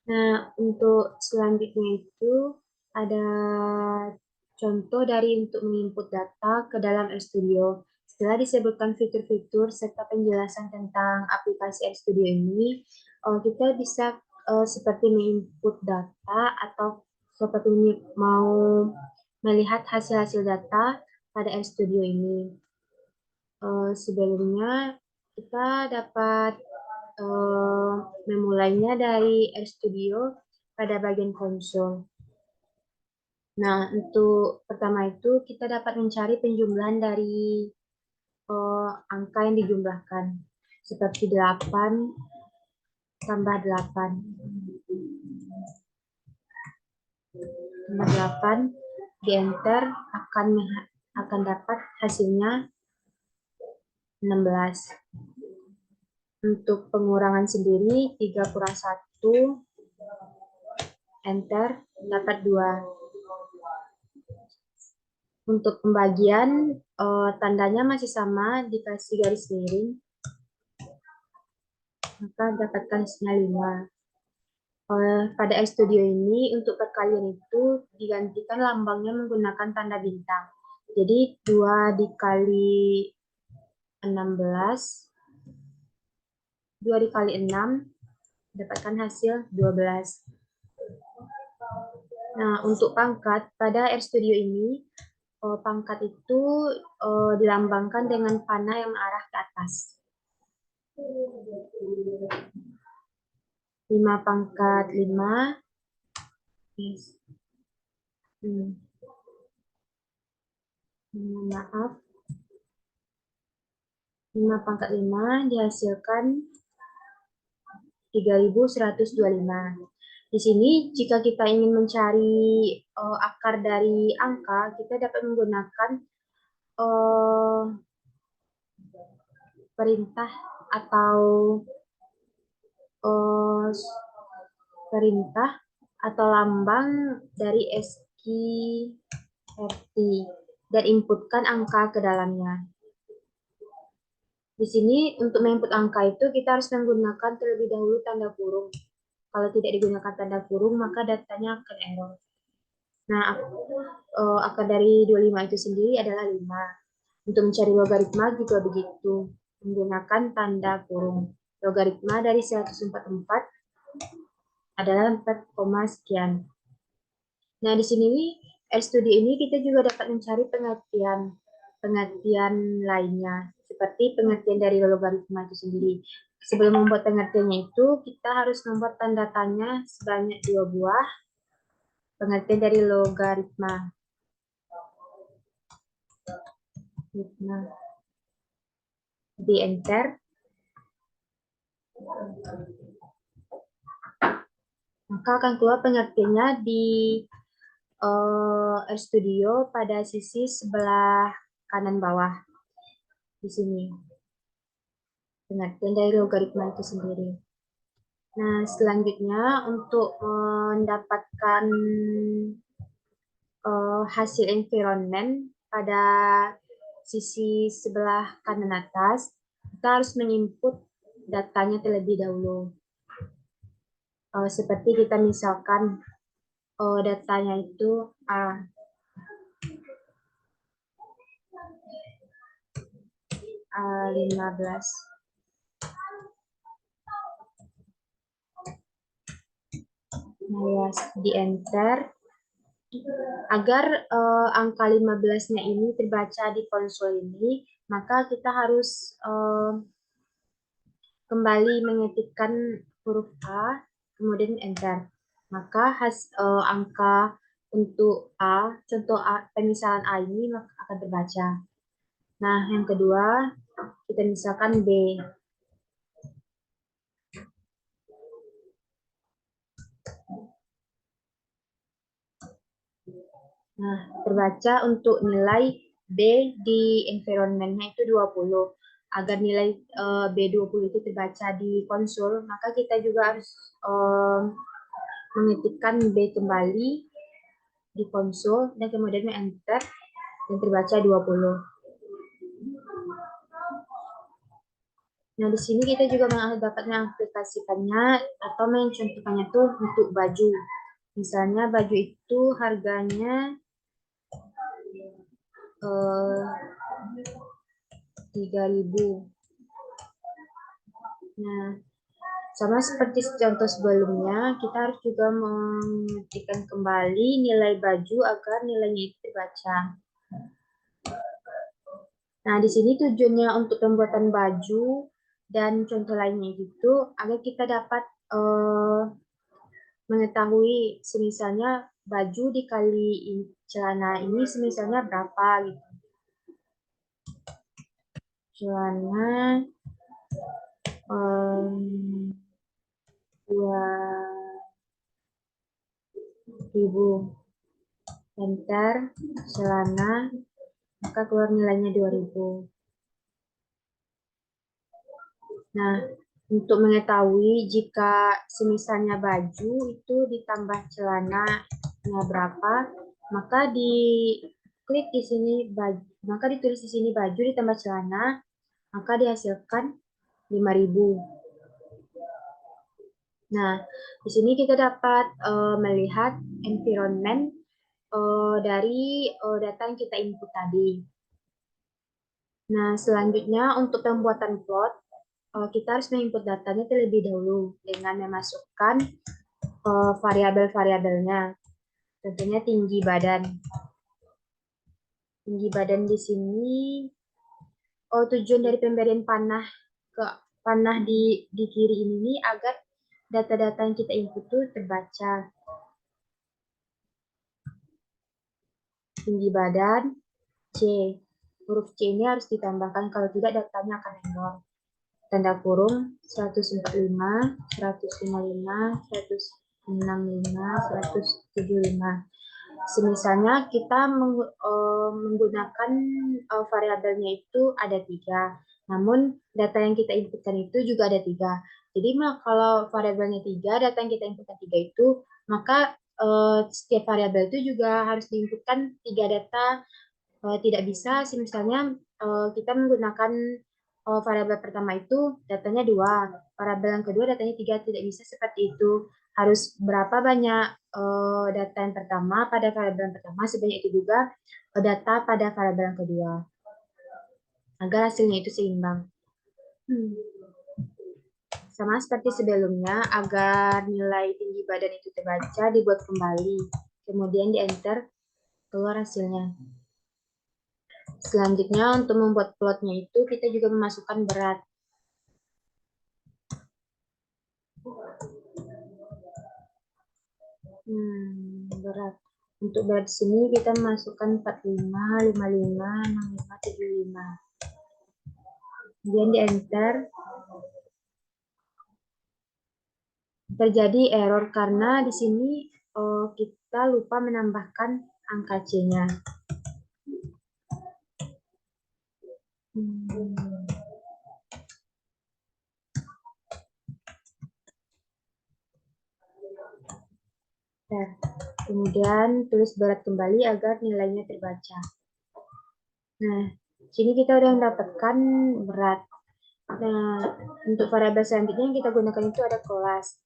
Nah, untuk selanjutnya itu ada contoh dari untuk menginput data ke dalam RStudio. Setelah disebutkan fitur-fitur serta penjelasan tentang aplikasi RStudio ini, kita bisa seperti menginput data atau seperti mau melihat hasil-hasil data pada RStudio ini. Sebelumnya kita dapat memulainya dari RStudio pada bagian konsol. Nah, untuk pertama itu kita dapat mencari penjumlahan dari angka yang dijumlahkan. Seperti 8 tambah 8. Tambah 8 di enter akan dapat hasilnya 16. Untuk pengurangan sendiri 3 kurang 1 enter dapat 2. Untuk pembagian tandanya masih sama, dikasih garis miring, maka dapatkan hasilnya 5. Pada RStudio ini untuk perkalian itu digantikan lambangnya menggunakan tanda bintang. Jadi 2 dikali 16, 2 dikali 6 dapatkan hasil 12. Nah, untuk pangkat pada RStudio ini pangkat itu dilambangkan dengan panah yang mengarah ke atas. 5 pangkat 5. Yes. Maaf. 5 pangkat 5 dihasilkan 3125. Di sini jika kita ingin mencari akar dari angka, kita dapat menggunakan perintah atau lambang dari SQRT dan inputkan angka ke dalamnya. Di sini untuk menginput angka itu kita harus menggunakan terlebih dahulu tanda kurung. Kalau tidak digunakan tanda kurung maka datanya akan error. Nah, akar dari 25 itu sendiri adalah 5. Untuk mencari logaritma juga begitu, menggunakan tanda kurung. Logaritma dari 144 adalah 4, sekian. Nah, di sini RStudio ini kita juga dapat mencari pengertian lainnya, seperti pengertian dari logaritma itu sendiri. Sebelum membuat pengertiannya itu, kita harus membuat tanda tanya sebanyak 2 buah pengertian dari logaritma. Di enter. Maka akan keluar pengertiannya di RStudio pada sisi sebelah kanan bawah. Di sini. Pengertian dari logaritma itu sendiri. Nah, selanjutnya untuk mendapatkan hasil environment pada sisi sebelah kanan atas, kita harus menginput datanya terlebih dahulu. Seperti kita misalkan datanya itu A. A15. Nah, di enter. Agar angka 15-nya ini terbaca di konsol ini, maka kita harus kembali mengetikkan huruf A, kemudian enter. Maka angka untuk A, contoh A, pemisalan A ini akan terbaca. Nah, yang kedua, kita misalkan B. Nah, terbaca untuk nilai B di environment-nya itu 20. Agar nilai B20 itu terbaca di konsol, maka kita juga harus mengetikkan B kembali di konsol dan kemudian enter dan terbaca 20. Nah, di sini kita juga dapat mengaplikasikannya atau mencontohkannya tuh untuk baju. Misalnya baju itu harganya 3.000. Nah, sama seperti contoh sebelumnya, kita harus juga mengetikkan kembali nilai baju agar nilainya itu terbaca. Nah, di sini tujuannya untuk pembuatan baju dan contoh lainnya itu agar kita dapat mengetahui semisalnya baju dikali celana ini semisalnya berapa gitu. Celana 2.000, enter celana, maka keluar nilainya 2.000. Nah, untuk mengetahui jika semisalnya baju itu ditambah celananya berapa, maka diklik di sini baju, maka ditulis di sini baju ditambah celana, maka dihasilkan 5.000. Nah, di sini kita dapat melihat environment dari data yang kita input tadi. Nah, selanjutnya untuk pembuatan plot, kita harus menginput datanya terlebih dahulu dengan memasukkan variabel-variabelnya. Tentunya tinggi badan. Tinggi badan di sini, tujuan dari pemberian panah di kiri ini agar data-data yang kita input itu terbaca. Tinggi badan, C. Huruf C ini harus ditambahkan, kalau tidak datanya akan error. Tanda kurung 145, 155, 165, 175. Semisalnya kita menggunakan variabelnya itu ada 3, namun data yang kita inputkan itu juga ada 3. Jadi kalau variabelnya 3, data yang kita inputkan 3 itu, maka setiap variabel itu juga harus diinputkan 3 data. Tidak bisa misalnya kita menggunakan variabel pertama itu datanya 2, variabel yang kedua datanya 3, tidak bisa seperti itu. Harus berapa banyak data yang pertama pada variabel yang pertama, sebanyak itu juga data pada variabel yang kedua, agar hasilnya itu seimbang. Sama seperti sebelumnya, agar nilai tinggi badan itu terbaca, dibuat kembali, kemudian di enter, keluar hasilnya. Selanjutnya untuk membuat plotnya itu kita juga memasukkan berat. Berat. Untuk berat sini kita masukkan 45, 55, 65, 75. Kemudian di enter. Terjadi error karena di sini kita lupa menambahkan angka C-nya. Kemudian tulis berat kembali agar nilainya terbaca. Nah, sini kita udah mendapatkan berat. Nah, untuk variabel selanjutnya yang kita gunakan itu ada kelas.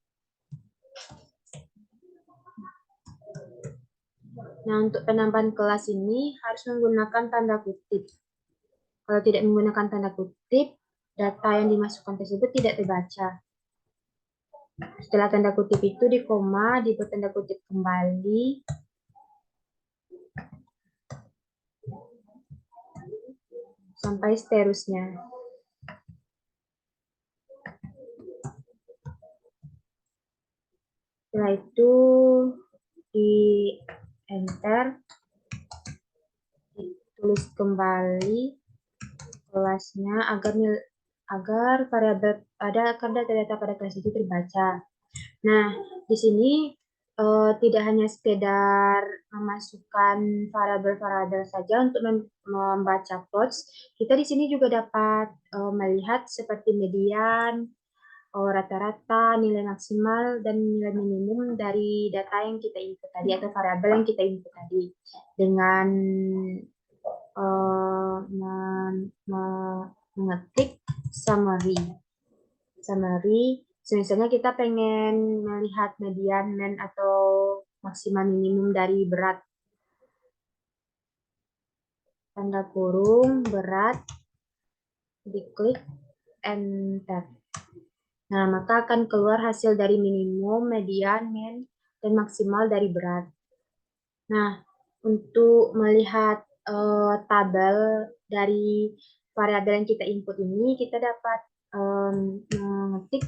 Nah, untuk penambahan kelas ini harus menggunakan tanda kutip. Kalau tidak menggunakan tanda kutip, data yang dimasukkan tersebut tidak terbaca. Setelah tanda kutip itu di koma, dibuat tanda kutip kembali. Sampai seterusnya. Setelah itu di enter, ditulis kembali kelasnya agar variabel data pada kelas itu terbaca. Nah, di sini tidak hanya sekedar memasukkan variabel-variabel saja untuk membaca plots, kita di sini juga dapat melihat seperti median, rata-rata, nilai maksimal, dan nilai minimum dari data yang kita input tadi atau variabel yang kita input tadi dengan mengetik summary. Misalnya kita pengen melihat median, mean, atau maksimal minimum dari berat. Tanda kurung, berat, diklik, enter. Nah, maka akan keluar hasil dari minimum, median, mean, dan maksimal dari berat. Nah, untuk melihat tabel dari variabel yang kita input ini, kita dapat mengetik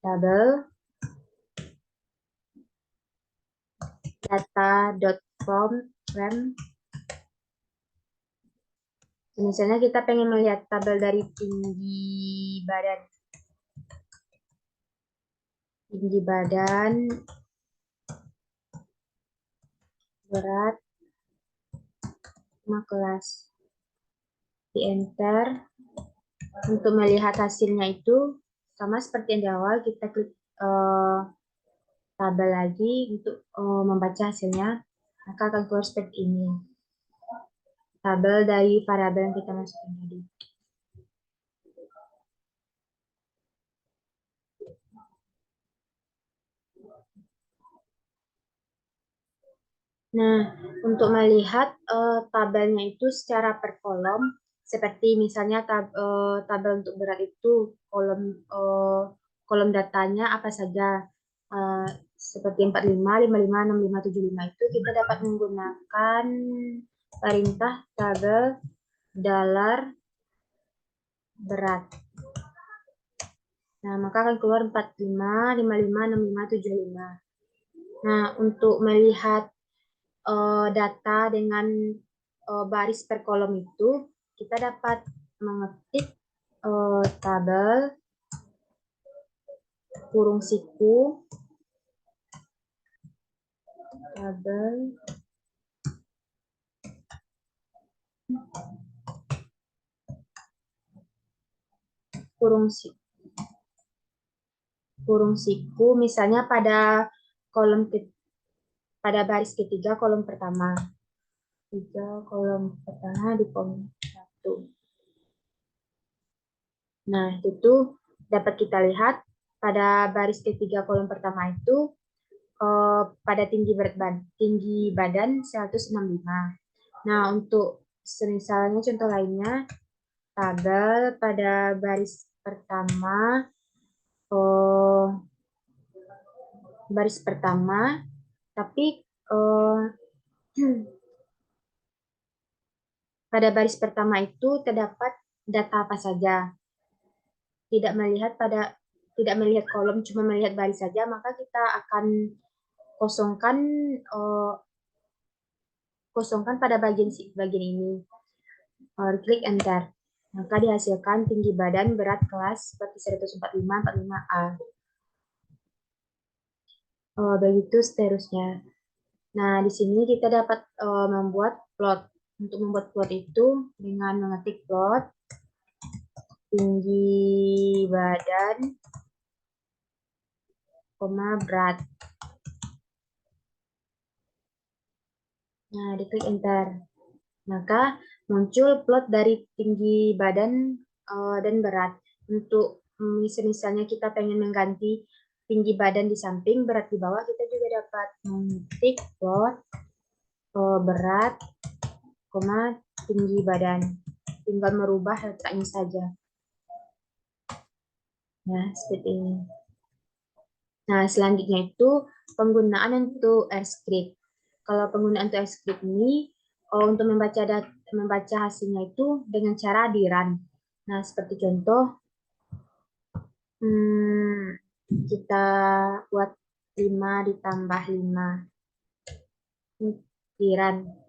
tabel data.from. Misalnya kita pengen melihat tabel dari tinggi badan, berat, sama kelas. Di enter. Untuk melihat hasilnya itu sama seperti yang di awal, kita klik tabel lagi untuk membaca hasilnya, maka akan keluar seperti ini. Tabel dari variabel yang kita masukkan tadi. Nah, untuk melihat tabelnya itu secara per kolom, seperti misalnya tabel untuk berat itu kolom datanya apa saja, seperti 45, 55, 65, 75 itu kita dapat menggunakan perintah tabel dalar berat. Nah, maka akan keluar 45, 55, 65, 75. Nah, untuk melihat data dengan baris per kolom itu, kita dapat mengetik tabel kurung siku, tabel kurung siku, misalnya pada pada baris ketiga kolom pertama. Kolom pertama di kolom 1. Nah, itu dapat kita lihat pada baris ketiga kolom pertama itu pada tinggi badan 165. Nah, untuk misalnya contoh lainnya, tabel pada baris pertama, tapi pada baris pertama itu terdapat data apa saja. Tidak melihat kolom, cuma melihat baris saja, maka kita akan kosongkan pada bagian ini. Klik enter. Maka dihasilkan tinggi badan, berat, kelas seperti 145, 45A. Begitu seterusnya. Nah, di sini kita dapat membuat plot. Untuk membuat plot itu dengan mengetik plot tinggi badan, berat. Nah, diklik enter. Maka muncul plot dari tinggi badan dan berat. Untuk misalnya kita pengen mengganti tinggi badan di samping, berat di bawah, kita juga dapat mengetik plot berat, tinggi badan. Tinggal merubah letaknya saja. Nah, seperti ini. Nah, selanjutnya itu penggunaan untuk R-script. Kalau penggunaan untuk R-script ini, untuk membaca hasilnya itu dengan cara di run. Nah, seperti contoh, kita buat 5 ditambah 5. Di run.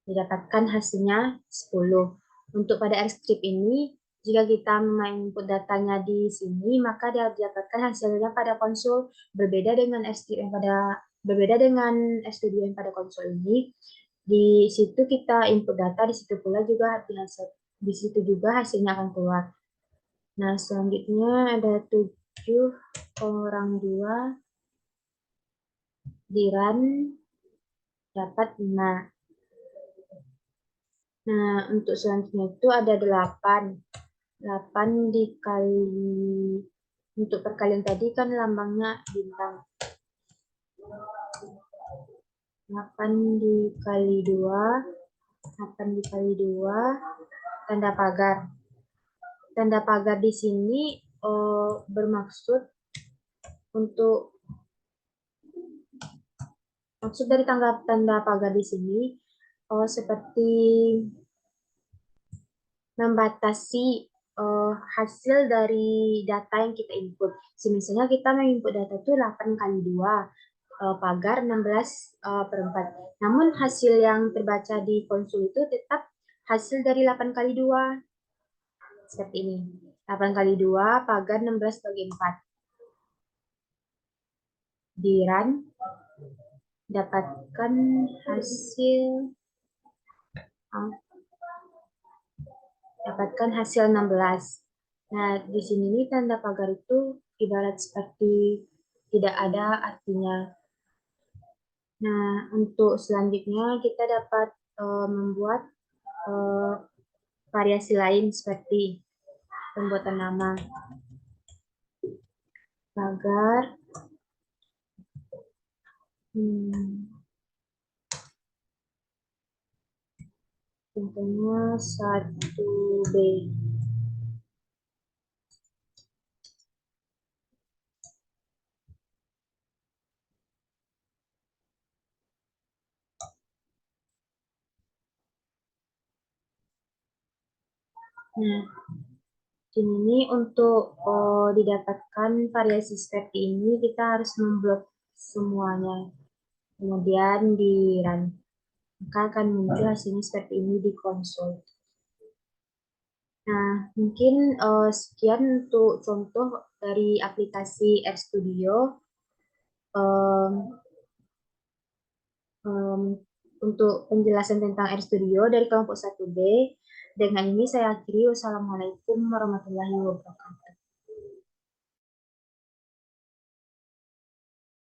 Didapatkan hasilnya 10. Untuk pada R-script ini, jika kita input datanya di sini, maka dia didapatkan hasilnya pada konsul berbeda dengan RStudio yang pada konsul ini. Di situ kita input data, di situ pula juga hasilnya akan keluar. Nah, selanjutnya ada 7 kurang 2 di run dapat 5. Nah, untuk selanjutnya itu ada 8. 8 dikali, untuk perkalian tadi kan lambangnya bintang. 8 dikali 2, 8 dikali 2, tanda pagar. Tanda pagar di sini bermaksud untuk, maksud dari tanda pagar di sini seperti membatasi hasil dari data yang kita input. Misalnya kita menginput data itu 8 kali 2, pagar 16 per 4. Namun hasil yang terbaca di konsol itu tetap hasil dari 8 kali 2. Seperti ini. 8 kali 2, pagar 16 bagi 4. Di run, dapatkan hasil uh, dapatkan hasil 16. Nah, di sini nih tanda pagar itu ibarat seperti tidak ada artinya. Nah, untuk selanjutnya kita dapat membuat uh, variasi lain seperti pembuatan nama. Pagar contohnya 1B. Nah, ini untuk didapatkan variasi seperti ini, kita harus memblok semuanya. Kemudian di run. Maka akan muncul hasilnya seperti ini di konsol. Nah, mungkin sekian untuk contoh dari aplikasi RStudio. Um, um, untuk penjelasan tentang RStudio dari kelompok 1B. Dengan ini saya akhiri. Wassalamualaikum warahmatullahi wabarakatuh.